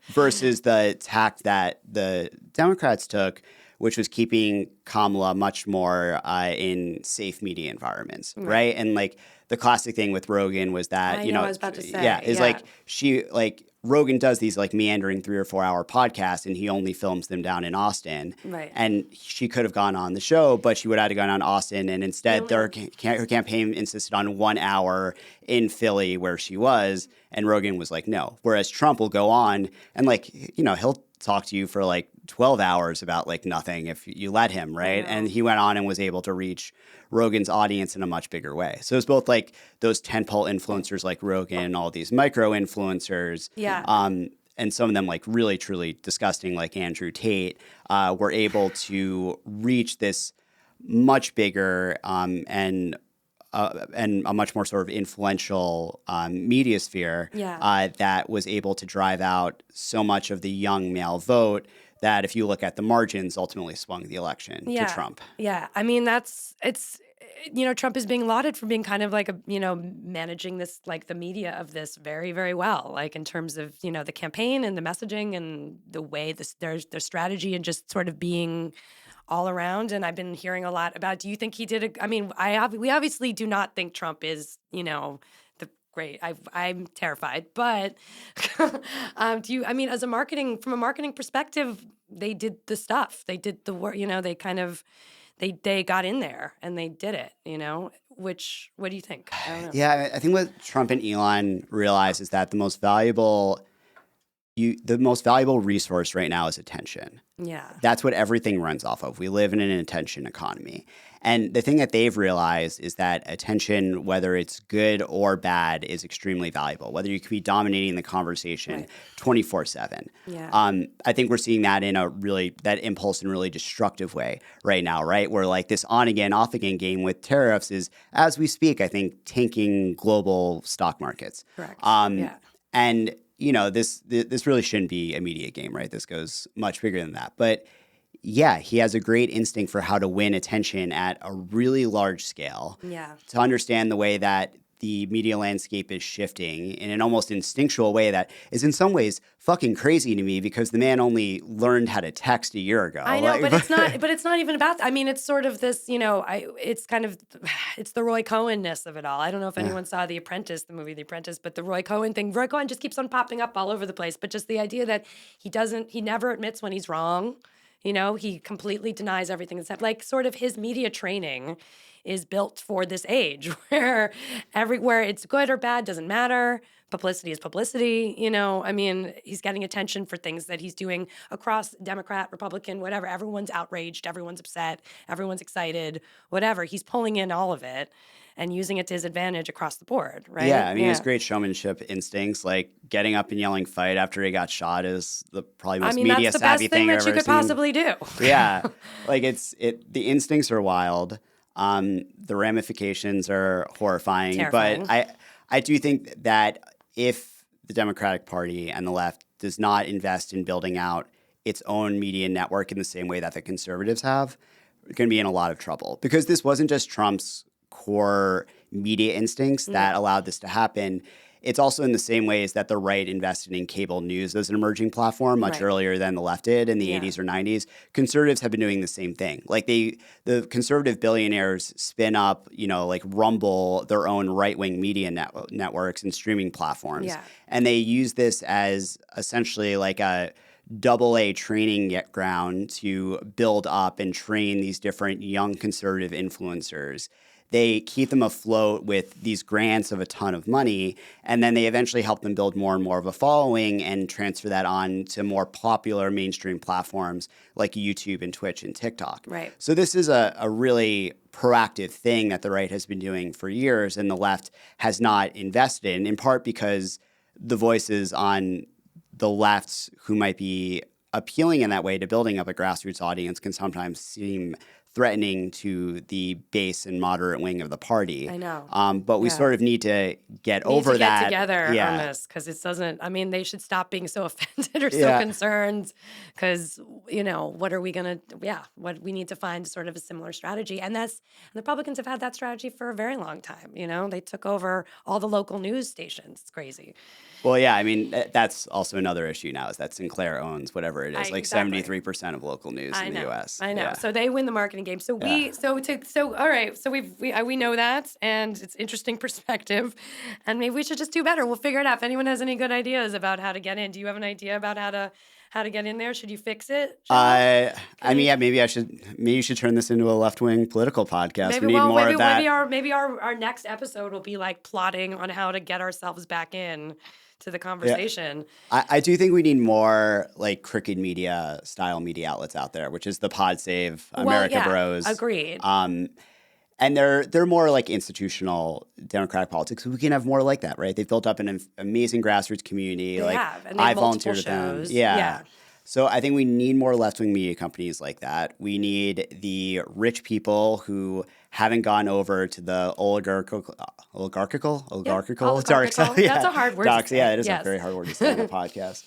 versus the tact that the Democrats took, which was keeping Kamala much more in safe media environments, right? And like the classic thing with Rogan was that, I was about to say. Yeah, is like Rogan does these like meandering 3 or 4 hour podcasts and he only films them down in Austin. Right. And she could have gone on the show, but she would have to go down to Austin. And instead, her campaign insisted on 1 hour in Philly where she was. And Rogan was like, no. Whereas Trump will go on and like, he'll talk to you for like 12 hours about like nothing if you let him, right? And he went on and was able to reach Rogan's audience in a much bigger way. So it's both like those tentpole influencers like Rogan, all these micro influencers, and some of them like really truly disgusting like Andrew Tate, were able to reach this much bigger and a much more sort of influential media sphere that was able to drive out so much of the young male vote that if you look at the margins, ultimately swung the election to Trump. Yeah. I mean, Trump is being lauded for being kind of like managing this, like the media of this very, very well, like in terms of, the campaign and the messaging and the way their strategy and just sort of being all around. And I've been hearing a lot about, do you think he did we obviously do not think Trump is, the great. I'm terrified, but as from a marketing perspective, they did the stuff, they did the work, they kind of, they got in there and they did it, what do you think? I don't know. Yeah, I think what Trump and Elon realize is that the most valuable resource right now is attention. Yeah. That's what everything runs off of. We live in an attention economy. And the thing that they've realized is that attention, whether it's good or bad, is extremely valuable, whether you could be dominating the conversation 24/7. Yeah. I think we're seeing that in that impulse in a really destructive way right now, right? Where like this on again, off again game with tariffs is, as we speak, I think, tanking global stock markets. Correct. And this really shouldn't be a media game, right? This goes much bigger than that. But yeah, he has a great instinct for how to win attention at a really large scale. Yeah. To understand the way that the media landscape is shifting in an almost instinctual way that is in some ways fucking crazy to me because the man only learned how to text a year ago. I know, but it's not. But it's not even about that. I mean, it's sort of this. It's the Roy Cohen-ness of it all. I don't know if anyone saw The Apprentice, the movie The Apprentice, but the Roy Cohen thing. Roy Cohen just keeps on popping up all over the place. But just the idea that he never admits when he's wrong. He completely denies everything that's happened. Like sort of his media training is built for this age where everywhere it's good or bad doesn't matter. Publicity is publicity. He's getting attention for things that he's doing across Democrat, Republican, whatever. Everyone's outraged. Everyone's upset. Everyone's excited, whatever. He's pulling in all of it and using it to his advantage across the board, right? Yeah, his great showmanship instincts, like getting up and yelling "fight" after he got shot, is the probably most media savvy thing I've ever seen. That's the best thing that you could possibly do. Yeah, like the instincts are wild. The ramifications are horrifying. Terrifying. But I do think that if the Democratic Party and the left does not invest in building out its own media network in the same way that the conservatives have, we're going to be in a lot of trouble. Because this wasn't just Trump's core media instincts that allowed this to happen. It's also in the same ways that the right invested in cable news as an emerging platform much earlier than the left did in the 80s or 90s. Conservatives have been doing the same thing. Like the conservative billionaires spin up, like Rumble, their own right-wing media networks and streaming platforms. Yeah. And they use this as essentially like a AA training ground to build up and train these different young conservative influencers. They keep them afloat with these grants of a ton of money, and then they eventually help them build more and more of a following and transfer that on to more popular mainstream platforms like YouTube and Twitch and TikTok. Right. So this is a really proactive thing that the right has been doing for years and the left has not invested in part because the voices on the left who might be appealing in that way to building up a grassroots audience can sometimes seem threatening to the base and moderate wing of the party. I know. But we sort of need to get over get that. together on this, because it doesn't, I mean, they should stop being so offended or so concerned, because, what are we going to, what we need to find sort of a similar strategy. And the Republicans have had that strategy for a very long time. They took over all the local news stations. It's crazy. Well, yeah, I mean, that's also another issue now, is that Sinclair owns whatever it is, like exactly. 73% of local news in the U.S. I know. Yeah. So they win the marketing game. So all right. So we know that, and it's interesting perspective, and maybe we should just do better. We'll figure it out. If anyone has any good ideas about how to get in, do you have an idea about how to get in there? Should you fix it? Maybe you should turn this into a left-wing political podcast. Maybe, we need more of that. Maybe our next episode will be like plotting on how to get ourselves back in to the conversation. Yeah. I do think we need more like crooked media style media outlets out there, which is the Pod Save, America Bros. Agreed. And they're more like institutional democratic politics. We can have more like that, right? They've built up an amazing grassroots community. They have, and they have volunteered with them. Yeah. So I think we need more left-wing media companies like that. We need the rich people who haven't gone over to the oligarchical dark side. That's a hard word to say. Yeah, it is a very hard word to say on a podcast.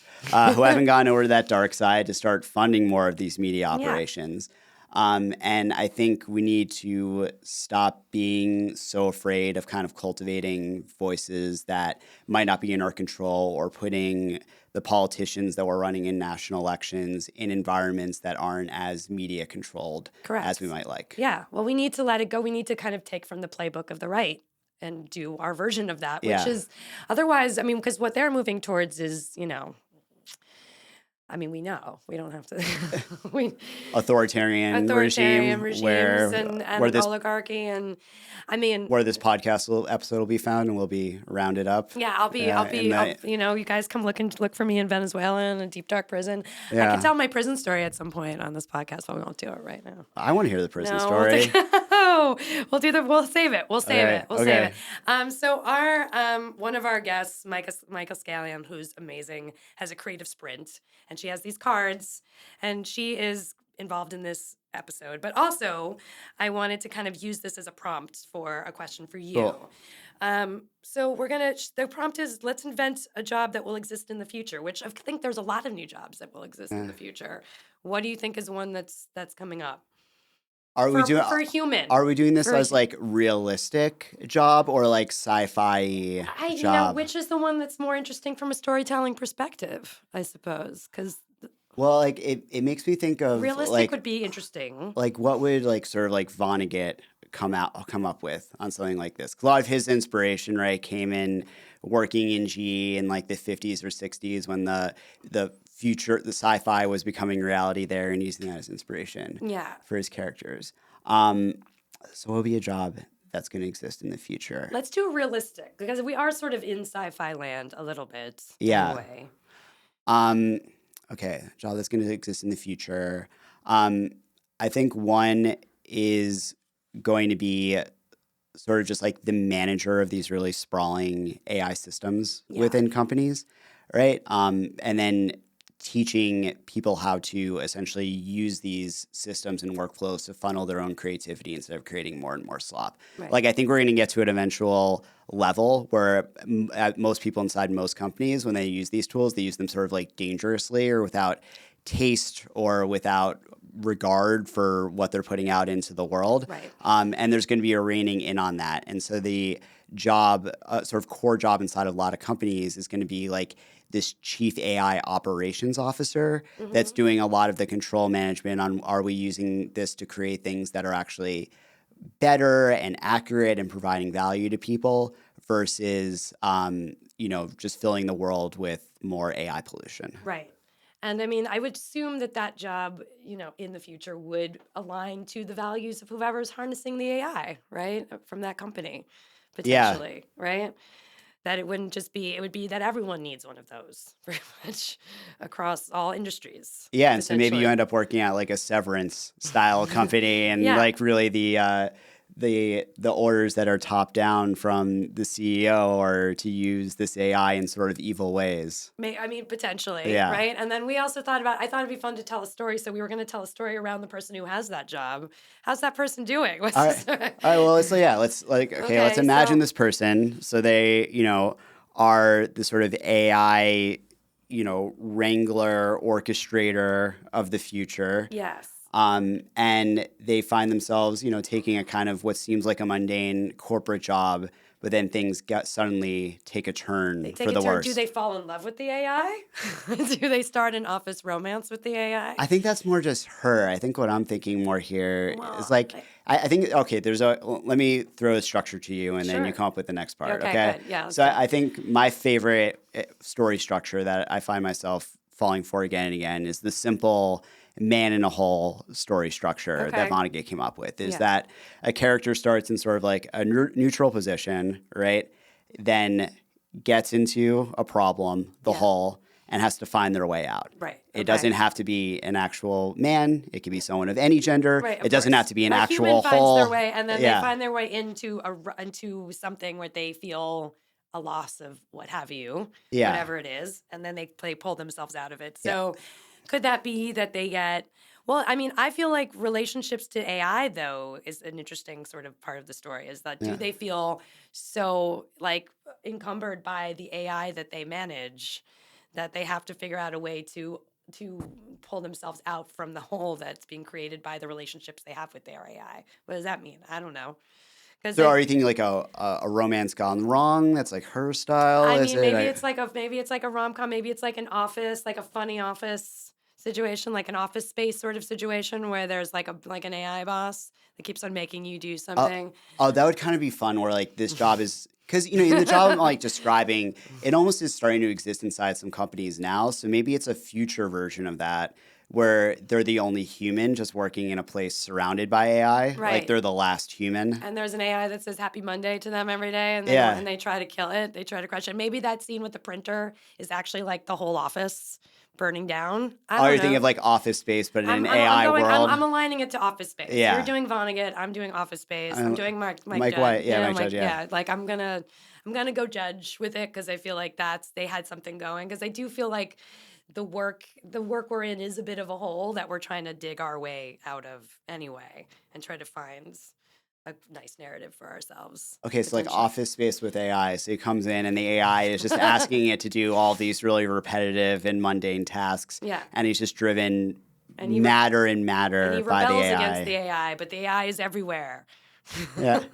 Who haven't gone over to that dark side to start funding more of these media operations. And I think we need to stop being so afraid of kind of cultivating voices that might not be in our control, or putting the politicians that we're running in national elections in environments that aren't as media controlled as we might like. Yeah. Well, we need to let it go. We need to kind of take from the playbook of the right and do our version of that, which is otherwise, I mean, because what they're moving towards is, I mean, we know. We don't have to. Authoritarian regimes and oligarchy, and I mean, where this episode will be found, and we'll be rounded up. Yeah, I'll be. You guys come look for me in Venezuela in a deep dark prison. Yeah. I can tell my prison story at some point on this podcast, but we won't do it right now. I want to hear the prison story. We'll save it. We'll save it. So our one of our guests, Michael Scallion, who's amazing, has a creative sprint, and she has these cards, and she is involved in this episode. But also, I wanted to kind of use this as a prompt for a question for you. Cool. So the prompt is, let's invent a job that will exist in the future, which I think there's a lot of new jobs that will exist in the future. What do you think is one that's coming up? For a human? Are we doing this as like realistic job or like sci-fi job? Which is the one that's more interesting from a storytelling perspective, I suppose, because. Well, like it makes me think of realistic would be interesting. Like what would like sort of like Vonnegut come up with on something like this? 'Cause a lot of his inspiration, right, came in working in GE in like the 50s or 60s when the future, the sci-fi was becoming reality there, and using that as inspiration for his characters. So what would be a job that's going to exist in the future? Let's do realistic, because we are sort of in sci-fi land a little bit. Yeah. In a way. Okay, job that's going to exist in the future. I think one is going to be sort of just like the manager of these really sprawling AI systems within companies, right? And then teaching people how to essentially use these systems and workflows to funnel their own creativity instead of creating more and more slop. Right. Like, I think we're going to get to an eventual level where most people inside most companies, when they use these tools, they use them sort of like dangerously or without taste or without regard for what they're putting out into the world. Right. And there's going to be a reining in on that. And so the job, sort of core job inside of a lot of companies is going to be like this chief AI operations officer that's doing a lot of the control management on, are we using this to create things that are actually better and accurate and providing value to people versus, just filling the world with more AI pollution. Right. And I mean, I would assume that job, in the future would align to the values of whoever's harnessing the AI, right? From that company, potentially, right? That it wouldn't just be, it would be that everyone needs one of those, pretty much, across all industries. Yeah, and so maybe you end up working at like a Severance style company, and like really the the orders that are top down from the CEO are to use this AI in sort of evil ways. I mean, potentially, Yeah. right? And then we also thought I thought it'd be fun to tell a story. So we were going to tell a story around the person who has that job. How's that person doing? What's All right. All right. Well, let's let's imagine this person. So they, are the sort of AI, wrangler, orchestrator of the future. Yes. And they find themselves, taking a kind of what seems like a mundane corporate job, but then things suddenly take a turn for the worse. Do they fall in love with the AI? Do they start an office romance with the AI? I think that's more just her. I think what I'm thinking more here is like, I think, okay, let me throw a structure to you and then you come up with the next part, okay? Good. Yeah. So I think my favorite story structure that I find myself falling for again and again is the simple man in a hole story structure that Vonnegut came up with, is that a character starts in sort of like a neutral position, right? Then gets into a problem, the hole, and has to find their way out. Right. It doesn't have to be an actual man. It can be someone of any gender. Right, it doesn't have to be an actual human finds hole. their way, and then they find their way into something where they feel a loss of what have you, whatever it is, and then they pull themselves out of it. So could that be that they get... Well, I mean, I feel like relationships to AI, though, is an interesting sort of part of the story, is that do they feel so like encumbered by the AI that they manage that they have to figure out a way to pull themselves out from the hole that's being created by the relationships they have with their AI? What does that mean? I don't know. So are you thinking like a romance gone wrong? That's like her style. I mean, maybe it's like a rom-com. Maybe it's like an office, like a funny office situation, like an Office Space sort of situation where there's like an AI boss that keeps on making you do something. That would kind of be fun. Where like this job is, because in the job I'm like describing, it almost is starting to exist inside some companies now. So maybe it's a future version of that, where they're the only human just working in a place surrounded by AI. Right. Like they're the last human. And there's an AI that says Happy Monday to them every day, and they try to kill it. They try to crush it. Maybe that scene with the printer is actually like the whole office burning down. You're thinking of like Office Space, but in an AI world. I'm aligning it to Office Space. Yeah. You're doing Vonnegut. I'm doing Office Space. I'm doing Mike Judge. White. Yeah, Mike Judge. Yeah. Like I'm gonna go Judge with it because I feel like they had something going, because I do feel like the work we're in is a bit of a hole that we're trying to dig our way out of anyway, and try to find a nice narrative for ourselves. Okay, so like Office Space with AI. So it comes in and the AI is just asking it to do all these really repetitive and mundane tasks. Yeah. And he's just driven madder and madder by the AI. And he rebels against the AI, but the AI is everywhere. Yeah.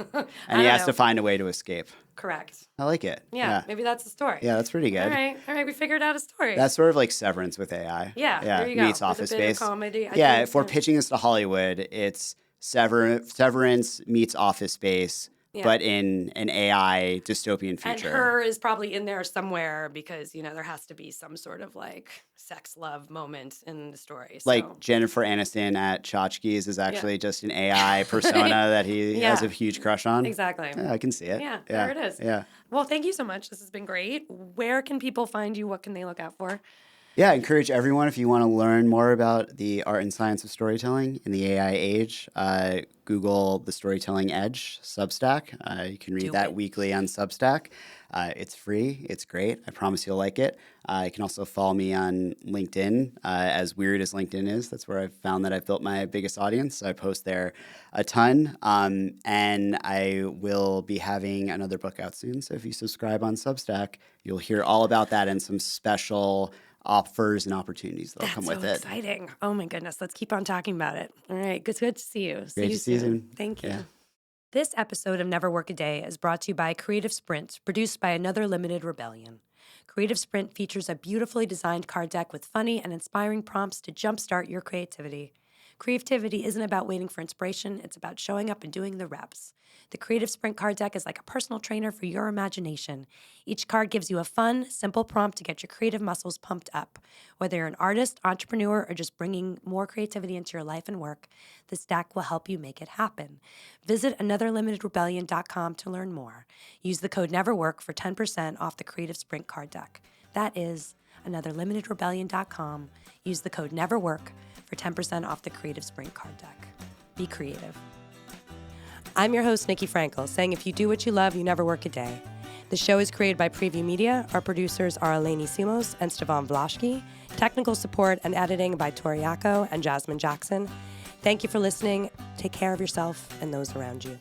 And he has to find a way to escape. Correct. I like it. Yeah, maybe that's the story. Yeah, that's pretty good. All right, we figured out a story. That's sort of like Severance with AI. Yeah, there you go. Meets Office With a bit of Space. comedy. If we're pitching this to Hollywood, it's Severance meets Office Space, but in an AI dystopian future. And her is probably in there somewhere because, there has to be some sort of like sex love moment in the story. So. Like Jennifer Aniston at Tchotchkes is actually just an AI persona that he has a huge crush on. Exactly. Yeah, I can see it. Yeah, there it is. Yeah. Well, thank you so much. This has been great. Where can people find you? What can they look out for? Yeah, I encourage everyone, if you want to learn more about the art and science of storytelling in the AI age, Google The Storytelling Edge Substack. You can read that weekly on Substack. It's free. It's great. I promise you'll like it. You can also follow me on LinkedIn. As weird as LinkedIn is, that's where I've found that I've built my biggest audience. I post there a ton. And I will be having another book out soon. So if you subscribe on Substack, you'll hear all about that and some special offers and opportunities that'll come with it. That's so exciting. Oh my goodness. Let's keep on talking about it. All right. It's good to see you. Great to see you soon. Thank you. Yeah. This episode of Never Work a Day is brought to you by Creative Sprint, produced by Another Limited Rebellion. Creative Sprint features a beautifully designed card deck with funny and inspiring prompts to jumpstart your creativity. Creativity isn't about waiting for inspiration. It's about showing up and doing the reps. The Creative Sprint card deck is like a personal trainer for your imagination. Each card gives you a fun, simple prompt to get your creative muscles pumped up. Whether you're an artist, entrepreneur, or just bringing more creativity into your life and work, this deck will help you make it happen. Visit anotherlimitedrebellion.com to learn more. Use the code NEVERWORK for 10% off the Creative Sprint card deck. That is anotherlimitedrebellion.com. Use the code NEVERWORK for 10% off the Creative Sprint card deck. Be creative. I'm your host, Nikki Frankel, saying if you do what you love, you never work a day. The show is created by Preview Media. Our producers are Eleni Simos and Stefan Vlaschke. Technical support and editing by Toriako and Jasmine Jackson. Thank you for listening. Take care of yourself and those around you.